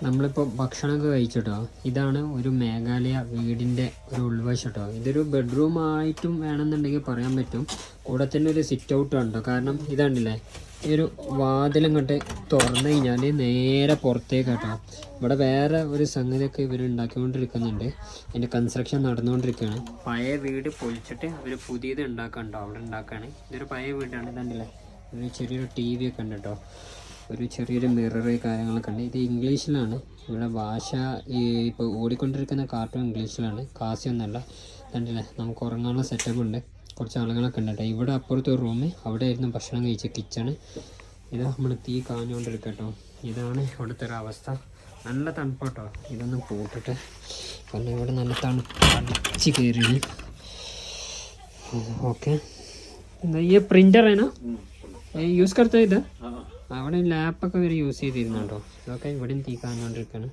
നമ്മളിപ്പോൾ ഭക്ഷണമൊക്കെ കഴിച്ചിട്ടോ. ഇതാണ് ഒരു മേഘാലയ വീടിൻ്റെ ഒരു ഉൾവശം കേട്ടോ. ഇതൊരു ബെഡ്റൂം ആയിട്ടും വേണമെന്നുണ്ടെങ്കിൽ പറയാൻ പറ്റും. കൂടെ തന്നെ ഒരു സിറ്റ് ഔട്ട് ഉണ്ടോ. കാരണം ഇതാണ്ടില്ലേ, ഈ ഒരു വാതിലങ്ങോട്ട് തുറന്നു കഴിഞ്ഞാൽ നേരെ പുറത്തേക്ക് കേട്ടോ. ഇവിടെ വേറെ ഒരു സംഗതിയൊക്കെ ഇവർ ഉണ്ടാക്കിക്കൊണ്ടിരിക്കുന്നുണ്ട്. അതിൻ്റെ കൺസ്ട്രക്ഷൻ നടന്നുകൊണ്ടിരിക്കുകയാണ്. പഴയ വീട് പൊളിച്ചിട്ട് അവർ പുതിയത് ഉണ്ടാക്കണ്ടോ, അവിടെ ഉണ്ടാക്കുകയാണ്. ഇതൊരു പഴയ വീടാണ്. ഇതാണ്ടില്ലേ, ഒരു ചെറിയൊരു ടി വി ഒക്കെ ഉണ്ട് കേട്ടോ. ഒരു ചെറിയൊരു മിററ് കാര്യങ്ങളൊക്കെ ഉണ്ട്. ഇത് ഇംഗ്ലീഷിലാണ് ഇവിടെ ഭാഷ. ഇപ്പോൾ ഓടിക്കൊണ്ടിരിക്കുന്ന കാർട്ടൂൺ ഇംഗ്ലീഷിലാണ്, കാസിയൊന്നുമല്ല. കണ്ടില്ലേ, നമുക്ക് ഉറങ്ങാനുള്ള സെറ്റപ്പ് ഉണ്ട്. കുറച്ച് ആളുകളൊക്കെ ഉണ്ട് കേട്ടോ. ഇവിടെ അപ്പുറത്തെ ഒരു റൂം, അവിടെ ആയിരുന്നു ഭക്ഷണം കഴിച്ച കിച്ചണ്. ഇത് നമ്മൾ തീ കാഞ്ഞുകൊണ്ടിരിക്കുക കേട്ടോ. ഇതാണ് ഇവിടുത്തെ ഒരു അവസ്ഥ. നല്ല തണുപ്പാട്ടോ. ഇതൊന്നും പൂട്ടിട്ട്, കാരണം ഇവിടെ നല്ല തണുച്ച് കയറിയാണ്. ഓക്കെ, എന്താ ഈ പ്രിൻ്റർ ആണ് യൂസ് करते इधर അവിടെ ലാപ്പൊക്കെ ഇവർ യൂസ് ചെയ്തിരുന്നുണ്ടോ. ഇതൊക്കെ ഇവിടെയും തീ കാഞ്ഞുകൊണ്ടിരിക്കുകയാണ്.